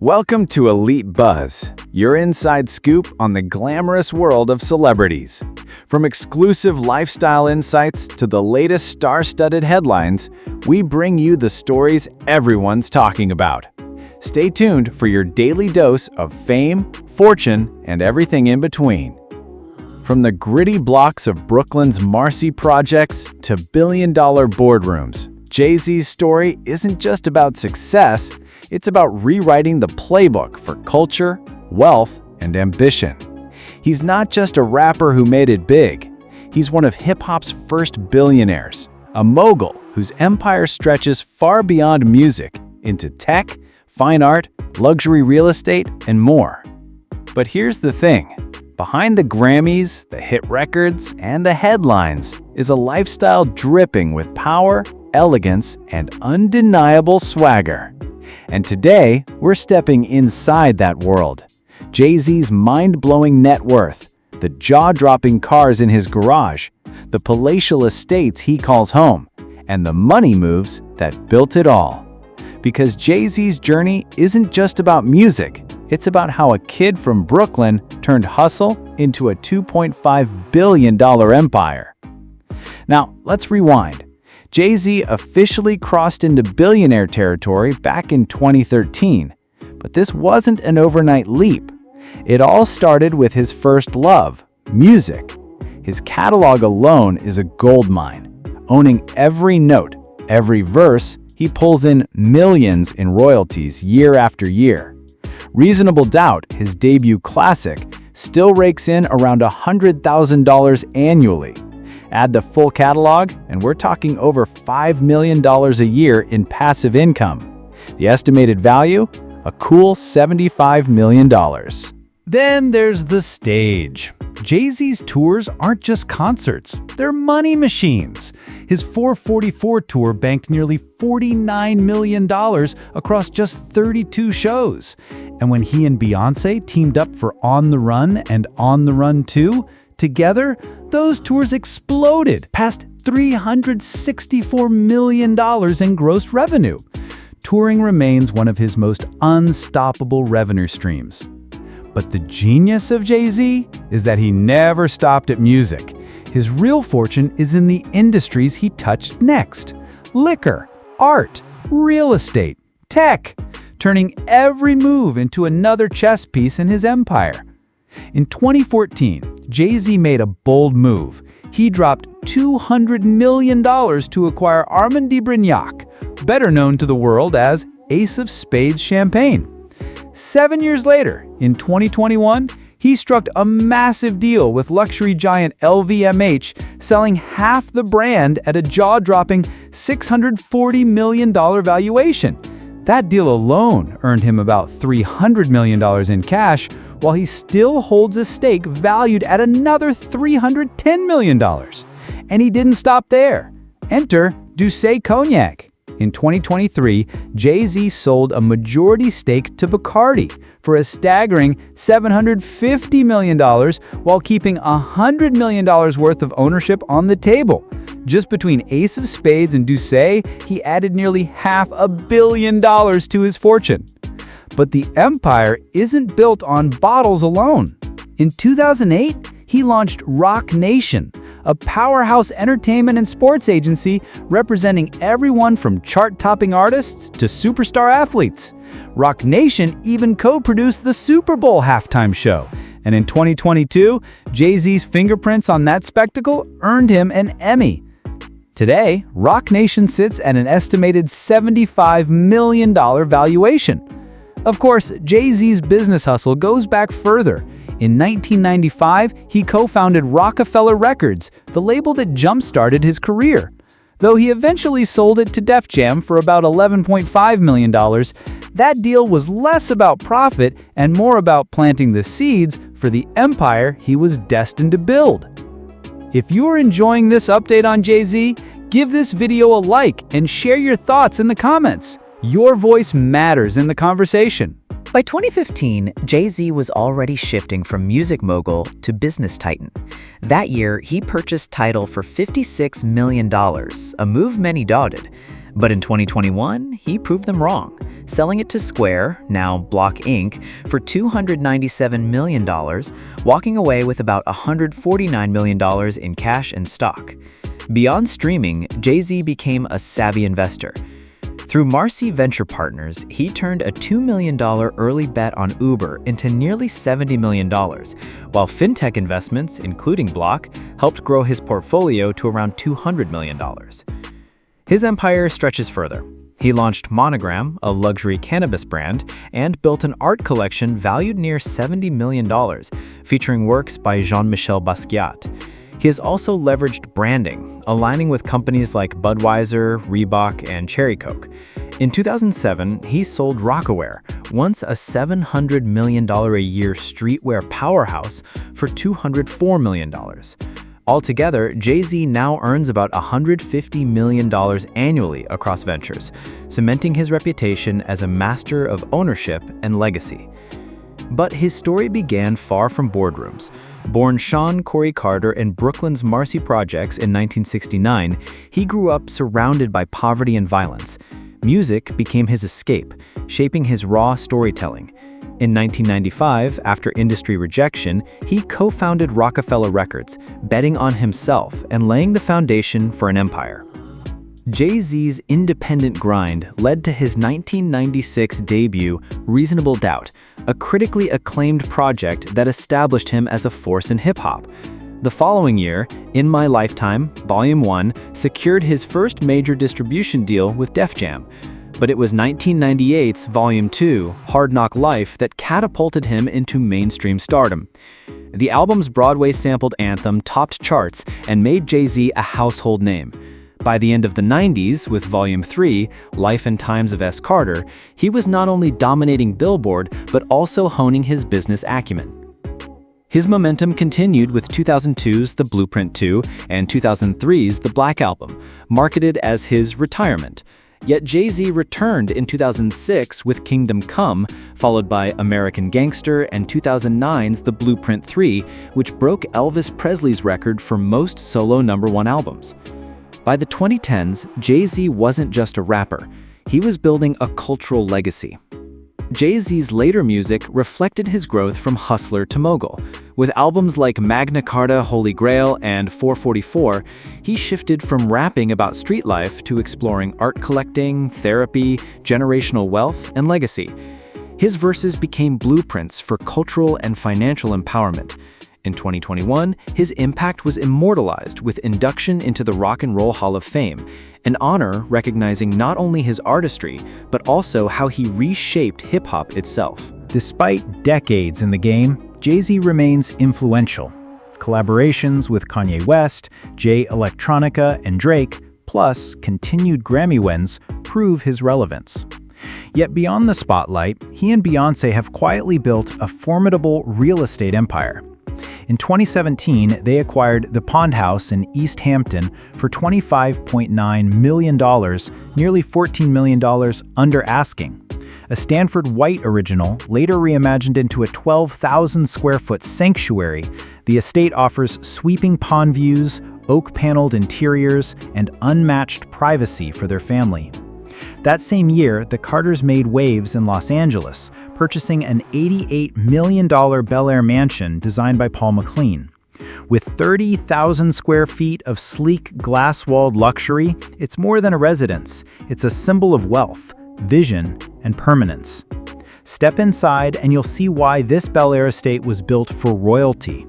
Welcome to EliteBuzz, your inside scoop on the glamorous world of celebrities. From exclusive lifestyle insights to the latest star-studded headlines, we bring you the stories everyone's talking about. Stay tuned for your daily dose of fame, fortune, and everything in between. From the gritty blocks of Brooklyn's Marcy Projects to billion-dollar boardrooms, Jay-Z's story isn't just about success, it's about rewriting the playbook for culture, wealth, and ambition. He's not just a rapper who made it big. He's one of hip-hop's first billionaires, a mogul whose empire stretches far beyond music into tech, fine art, luxury real estate, and more. But here's the thing. Behind the Grammys, the hit records, and the headlines is a lifestyle dripping with power, elegance, and undeniable swagger. And today, we're stepping inside that world. Jay-Z's mind-blowing net worth, the jaw-dropping cars in his garage, the palatial estates he calls home, and the money moves that built it all. Because Jay-Z's journey isn't just about music, it's about how a kid from Brooklyn turned hustle into a $2.5 billion empire. Now, let's rewind. Jay-Z officially crossed into billionaire territory back in 2013, but this wasn't an overnight leap. It all started with his first love, music. His catalog alone is a goldmine. Owning every note, every verse, he pulls in millions in royalties year after year. Reasonable Doubt, his debut classic, still rakes in around $100,000 annually. Add the full catalog, and we're talking over $5 million a year in passive income. The estimated value? A cool $75 million. Then there's the stage. Jay-Z's tours aren't just concerts, they're money machines. His 444 tour banked nearly $49 million across just 32 shows. And when he and Beyoncé teamed up for On the Run and On the Run 2, together, those tours exploded past $364 million in gross revenue. Touring remains one of his most unstoppable revenue streams. But the genius of Jay-Z is that he never stopped at music. His real fortune is in the industries he touched next: liquor, art, real estate, tech, turning every move into another chess piece in his empire. In 2014, Jay-Z made a bold move. He dropped $200 million to acquire Armand de Brignac, better known to the world as Ace of Spades Champagne. 7 years later, in 2021, he struck a massive deal with luxury giant LVMH, selling half the brand at a jaw-dropping $640 million valuation. That deal alone earned him about $300 million in cash, while he still holds a stake valued at another $310 million. And he didn't stop there. Enter Cognac. In 2023, Jay-Z sold a majority stake to Bacardi for a staggering $750 million while keeping $100 million worth of ownership on the table. Just between Ace of Spades and Douce, he added nearly $500 million to his fortune. But the empire isn't built on bottles alone. In 2008, he launched Roc Nation, a powerhouse entertainment and sports agency representing everyone from chart-topping artists to superstar athletes. Roc Nation even co-produced the Super Bowl halftime show. And in 2022, Jay-Z's fingerprints on that spectacle earned him an Emmy. Today, Roc Nation sits at an estimated $75 million valuation. Of course, Jay-Z's business hustle goes back further. In 1995, he co-founded Rockefeller Records, the label that jump-started his career. Though he eventually sold it to Def Jam for about $11.5 million, that deal was less about profit and more about planting the seeds for the empire he was destined to build. If you're enjoying this update on Jay-Z, give this video a like and share your thoughts in the comments. Your voice matters in the conversation. By 2015, Jay-Z was already shifting from music mogul to business titan. That year, he purchased Tidal for $56 million, a move many doubted. But in 2021, he proved them wrong, selling it to Square, now Block Inc., for $297 million, walking away with about $149 million in cash and stock. Beyond streaming, Jay-Z became a savvy investor. Through Marcy Venture Partners, he turned a $2 million early bet on Uber into nearly $70 million, while fintech investments, including Block, helped grow his portfolio to around $200 million. His empire stretches further. He launched Monogram, a luxury cannabis brand, and built an art collection valued near $70 million, featuring works by Jean-Michel Basquiat. He has also leveraged branding, aligning with companies like Budweiser, Reebok, and Cherry Coke. In 2007, he sold Rocawear, once a $700 million a year streetwear powerhouse, for $204 million. Altogether, Jay-Z now earns about $150 million annually across ventures, cementing his reputation as a master of ownership and legacy. But his story began far from boardrooms. Born Sean Corey Carter in Brooklyn's Marcy Projects in 1969, he grew up surrounded by poverty and violence. Music became his escape, shaping his raw storytelling. In 1995, after industry rejection, he co-founded Rockefeller Records, betting on himself and laying the foundation for an empire. Jay-Z's independent grind led to his 1996 debut, Reasonable Doubt, a critically acclaimed project that established him as a force in hip-hop. The following year, In My Lifetime, Volume 1, secured his first major distribution deal with Def Jam. But it was 1998's Volume 2, Hard Knock Life, that catapulted him into mainstream stardom. The album's Broadway-sampled anthem topped charts and made Jay-Z a household name. By the end of the 90s, with Volume 3, Life and Times of S. Carter, he was not only dominating Billboard, but also honing his business acumen. His momentum continued with 2002's The Blueprint 2 and 2003's The Black Album, marketed as his retirement. Yet Jay-Z returned in 2006 with Kingdom Come, followed by American Gangster and 2009's The Blueprint 3, which broke Elvis Presley's record for most solo #1 albums. By the 2010s, Jay-Z wasn't just a rapper, he was building a cultural legacy. Jay-Z's later music reflected his growth from hustler to mogul. With albums like Magna Carta, Holy Grail, and 444, he shifted from rapping about street life to exploring art collecting, therapy, generational wealth, and legacy. His verses became blueprints for cultural and financial empowerment. In 2021, his impact was immortalized with induction into the Rock and Roll Hall of Fame, an honor recognizing not only his artistry, but also how he reshaped hip-hop itself. Despite decades in the game, Jay-Z remains influential. Collaborations with Kanye West, Jay Electronica, and Drake, plus continued Grammy wins, prove his relevance. Yet beyond the spotlight, he and Beyoncé have quietly built a formidable real estate empire. In 2017, they acquired the Pond House in East Hampton for $25.9 million, nearly $14 million under asking. A Stanford White original, later reimagined into a 12,000-square-foot sanctuary, the estate offers sweeping pond views, oak-paneled interiors, and unmatched privacy for their family. That same year, the Carters made waves in Los Angeles, purchasing an $88 million Bel Air mansion designed by Paul McLean. With 30,000 square feet of sleek, glass-walled luxury, it's more than a residence. It's a symbol of wealth, vision, and permanence. Step inside and you'll see why this Bel Air estate was built for royalty.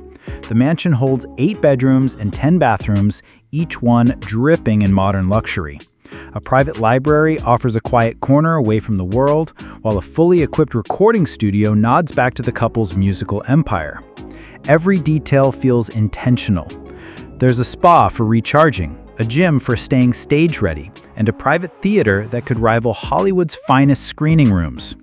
The mansion holds 8 bedrooms and 10 bathrooms, each one dripping in modern luxury. A private library offers a quiet corner away from the world, while a fully equipped recording studio nods back to the couple's musical empire. Every detail feels intentional. There's a spa for recharging, a gym for staying stage-ready, and a private theater that could rival Hollywood's finest screening rooms.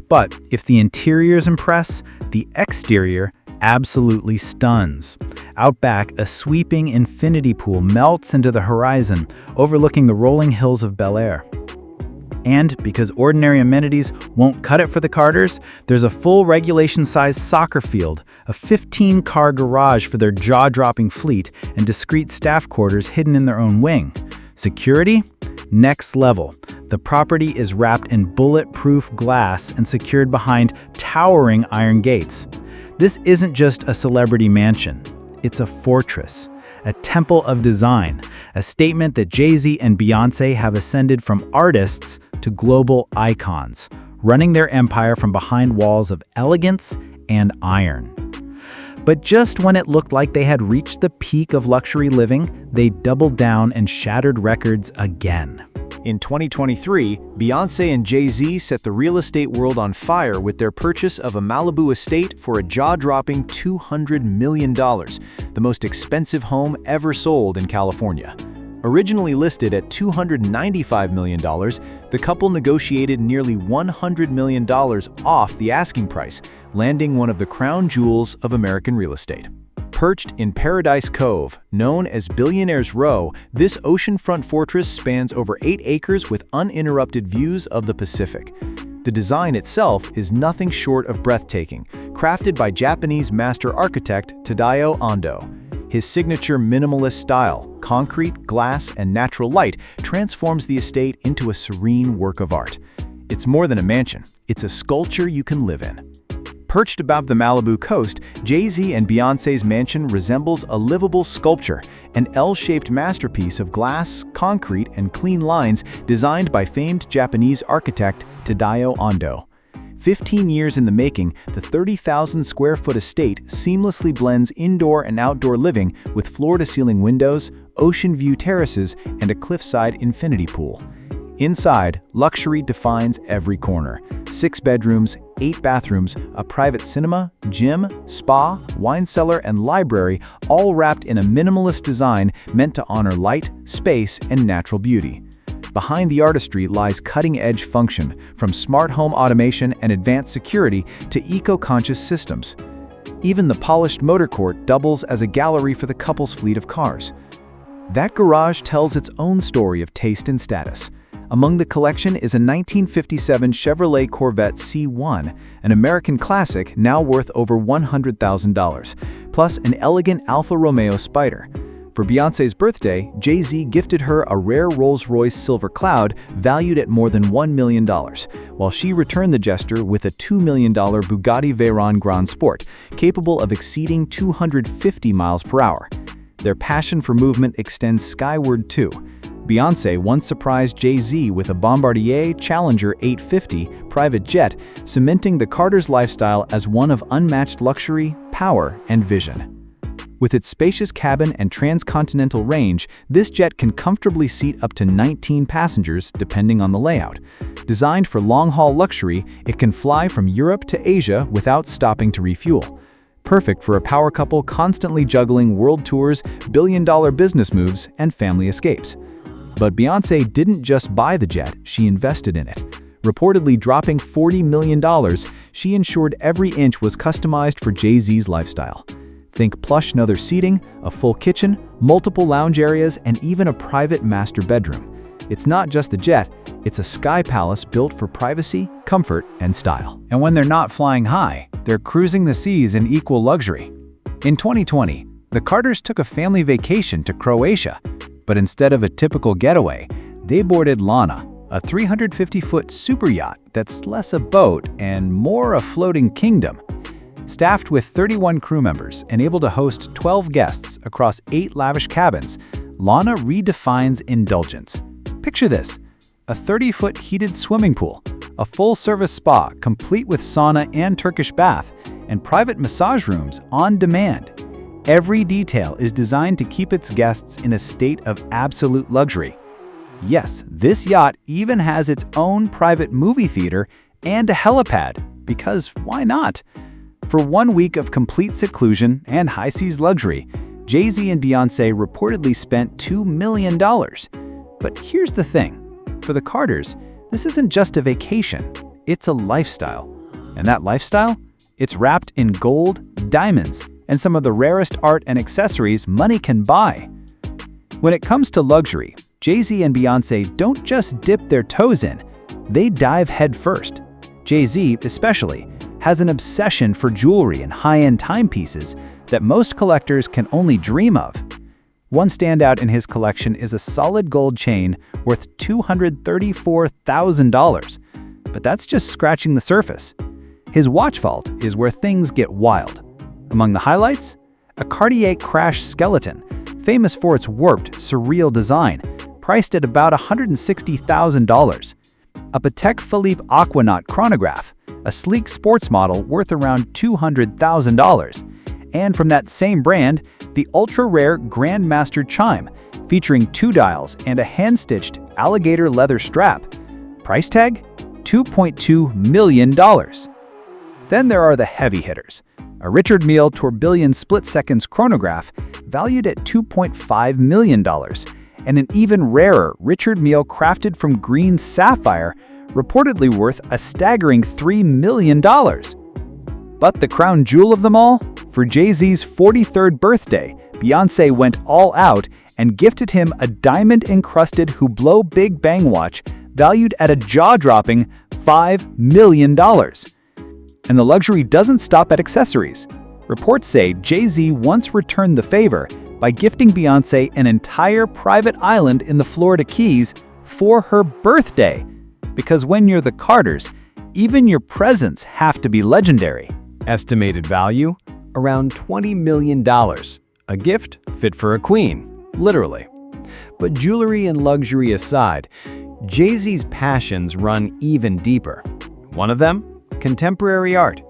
But if the interiors impress, the exterior absolutely stuns. Out back, a sweeping infinity pool melts into the horizon, overlooking the rolling hills of Bel Air. And because ordinary amenities won't cut it for the Carters, there's a full regulation-sized soccer field, a 15-car garage for their jaw-dropping fleet, and discreet staff quarters hidden in their own wing. Security? Next level. The property is wrapped in bulletproof glass and secured behind towering iron gates. This isn't just a celebrity mansion. It's a fortress, a temple of design, a statement that Jay-Z and Beyoncé have ascended from artists to global icons, running their empire from behind walls of elegance and iron. But just when it looked like they had reached the peak of luxury living, they doubled down and shattered records again. In 2023, Beyoncé and Jay-Z set the real estate world on fire with their purchase of a Malibu estate for a jaw-dropping $200 million, the most expensive home ever sold in California. Originally listed at $295 million, the couple negotiated nearly $100 million off the asking price, landing one of the crown jewels of American real estate. Perched in Paradise Cove, known as Billionaires Row, this oceanfront fortress spans over 8 acres with uninterrupted views of the Pacific. The design itself is nothing short of breathtaking, crafted by Japanese master architect Tadao Ando. His signature minimalist style, concrete, glass, and natural light, transforms the estate into a serene work of art. It's more than a mansion, it's a sculpture you can live in. Perched above the Malibu coast, Jay-Z and Beyoncé's mansion resembles a livable sculpture, an L-shaped masterpiece of glass, concrete, and clean lines designed by famed Japanese architect Tadao Ando. 15 years in the making, the 30,000-square-foot estate seamlessly blends indoor and outdoor living with floor-to-ceiling windows, ocean view terraces, and a cliffside infinity pool. Inside, luxury defines every corner. 6 bedrooms, 8 bathrooms, a private cinema, gym, spa, wine cellar, and library, all wrapped in a minimalist design meant to honor light, space, and natural beauty. Behind the artistry lies cutting-edge function, from smart home automation and advanced security to eco-conscious systems. Even the polished motor court doubles as a gallery for the couple's fleet of cars. That garage tells its own story of taste and status. Among the collection is a 1957 Chevrolet Corvette C1, an American classic now worth over $100,000, plus an elegant Alfa Romeo Spider. For Beyoncé's birthday, Jay-Z gifted her a rare Rolls-Royce Silver Cloud valued at more than $1 million, while she returned the gesture with a $2 million Bugatti Veyron Grand Sport, capable of exceeding 250 miles per hour. Their passion for movement extends skyward too. Beyoncé once surprised Jay-Z with a Bombardier Challenger 850 private jet, cementing the Carters' lifestyle as one of unmatched luxury, power, and vision. With its spacious cabin and transcontinental range, this jet can comfortably seat up to 19 passengers depending on the layout. Designed for long-haul luxury, it can fly from Europe to Asia without stopping to refuel. Perfect for a power couple constantly juggling world tours, billion-dollar business moves, and family escapes. But Beyoncé didn't just buy the jet, she invested in it. Reportedly dropping $40 million, she ensured every inch was customized for Jay-Z's lifestyle. Think plush leather seating, a full kitchen, multiple lounge areas, and even a private master bedroom. It's not just the jet, it's a sky palace built for privacy, comfort, and style. And when they're not flying high, they're cruising the seas in equal luxury. In 2020, the Carters took a family vacation to Croatia, but instead of a typical getaway, they boarded Lana, a 350-foot super yacht that's less a boat and more a floating kingdom. Staffed with 31 crew members and able to host 12 guests across 8 lavish cabins, Lana redefines indulgence. Picture this: a 30-foot heated swimming pool, a full-service spa complete with sauna and Turkish bath, and private massage rooms on demand. Every detail is designed to keep its guests in a state of absolute luxury. Yes, this yacht even has its own private movie theater and a helipad, because why not? For 1 week of complete seclusion and high-seas luxury, Jay-Z and Beyoncé reportedly spent $2 million. But here's the thing. For the Carters, this isn't just a vacation, it's a lifestyle. And that lifestyle? It's wrapped in gold, diamonds, and some of the rarest art and accessories money can buy. When it comes to luxury, Jay-Z and Beyoncé don't just dip their toes in, they dive headfirst. Jay-Z, especially, has an obsession for jewelry and high-end timepieces that most collectors can only dream of. One standout in his collection is a solid gold chain worth $234,000. But that's just scratching the surface. His watch vault is where things get wild. Among the highlights, a Cartier crash skeleton, famous for its warped, surreal design, priced at about $160,000. A Patek Philippe Aquanaut chronograph, a sleek sports model worth around $200,000. And from that same brand, the ultra-rare Grandmaster chime, featuring 2 dials and a hand-stitched alligator leather strap. Price tag? $2.2 million. Then there are the heavy hitters. A Richard Mille Tourbillon split seconds chronograph valued at $2.5 million, and an even rarer Richard Mille crafted from green sapphire reportedly worth a staggering $3 million. But the crown jewel of them all? For Jay-Z's 43rd birthday, Beyoncé went all out and gifted him a diamond-encrusted Hublot Big Bang watch valued at a jaw-dropping $5 million. And the luxury doesn't stop at accessories. Reports say Jay-Z once returned the favor by gifting Beyoncé an entire private island in the Florida Keys for her birthday. Because when you're the Carters, even your presents have to be legendary. Estimated value? Around $20 million. A gift fit for a queen, literally. But jewelry and luxury aside, Jay-Z's passions run even deeper. One of them? Contemporary art.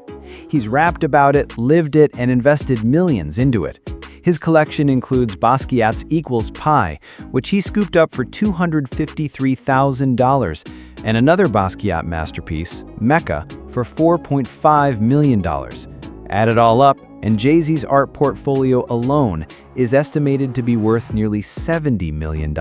He's rapped about it, lived it, and invested millions into it. His collection includes Basquiat's Equals Pie, which he scooped up for $253,000, and another Basquiat masterpiece, Mecca, for $4.5 million. Add it all up, and Jay-Z's art portfolio alone is estimated to be worth nearly $70 million.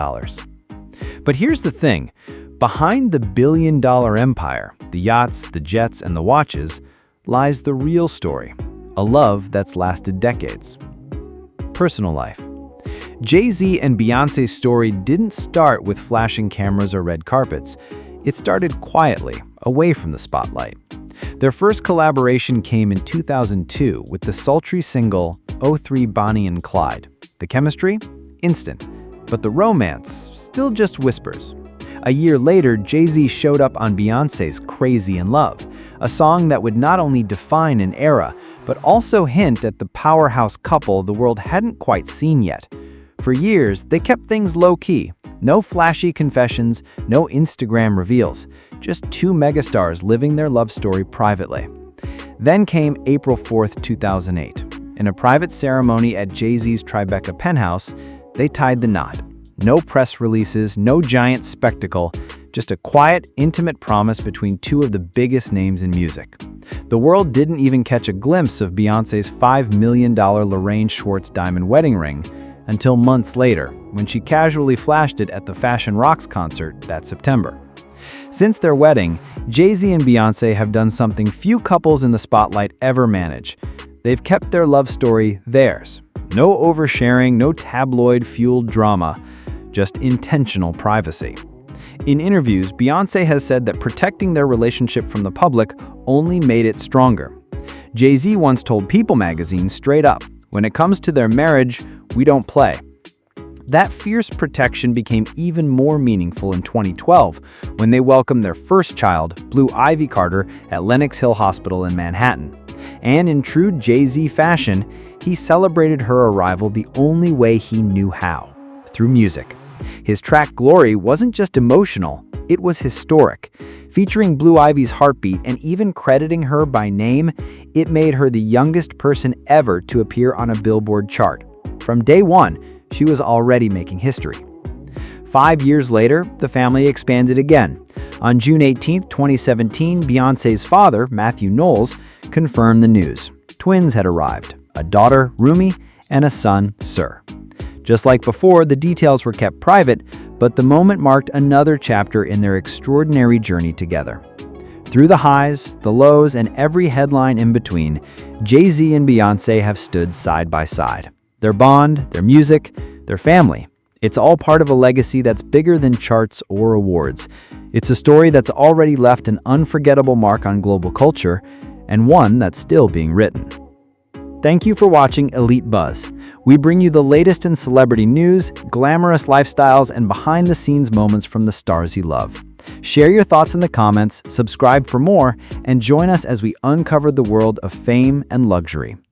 But here's the thing. Behind the billion-dollar empire, the yachts, the jets, and the watches, lies the real story, a love that's lasted decades. Personal life. Jay-Z and Beyoncé's story didn't start with flashing cameras or red carpets. It started quietly, away from the spotlight. Their first collaboration came in 2002 with the sultry single "03 Bonnie and Clyde." The chemistry? Instant. But the romance? Still just whispers. A year later, Jay-Z showed up on Beyoncé's "Crazy in Love," a song that would not only define an era, but also hint at the powerhouse couple the world hadn't quite seen yet. For years, they kept things low-key. No flashy confessions, no Instagram reveals, just 2 megastars living their love story privately. Then came April 4th, 2008. In a private ceremony at Jay-Z's Tribeca penthouse, they tied the knot. No press releases, no giant spectacle, just a quiet, intimate promise between 2 of the biggest names in music. The world didn't even catch a glimpse of Beyoncé's $5 million Lorraine Schwartz diamond wedding ring until months later, when she casually flashed it at the Fashion Rocks concert that September. Since their wedding, Jay-Z and Beyoncé have done something few couples in the spotlight ever manage. They've kept their love story theirs. No oversharing, no tabloid-fueled drama, just intentional privacy. In interviews, Beyoncé has said that protecting their relationship from the public only made it stronger. Jay-Z once told People magazine straight up, "When it comes to their marriage, we don't play." That fierce protection became even more meaningful in 2012 when they welcomed their first child, Blue Ivy Carter, at Lenox Hill Hospital in Manhattan. And in true Jay-Z fashion, he celebrated her arrival the only way he knew how, through music. His track Glory wasn't just emotional, it was historic. Featuring Blue Ivy's heartbeat and even crediting her by name, it made her the youngest person ever to appear on a Billboard chart. From day one, she was already making history. 5 years later, the family expanded again. On June 18, 2017, Beyoncé's father, Matthew Knowles, confirmed the news. Twins had arrived, a daughter, Rumi, and a son, Sir. Just like before, the details were kept private, but the moment marked another chapter in their extraordinary journey together. Through the highs, the lows, and every headline in between, Jay-Z and Beyoncé have stood side by side. Their bond, their music, their family. It's all part of a legacy that's bigger than charts or awards. It's a story that's already left an unforgettable mark on global culture, and one that's still being written. Thank you for watching EliteBuzz. We bring you the latest in celebrity news, glamorous lifestyles, and behind-the-scenes moments from the stars you love. Share your thoughts in the comments, subscribe for more, and join us as we uncover the world of fame and luxury.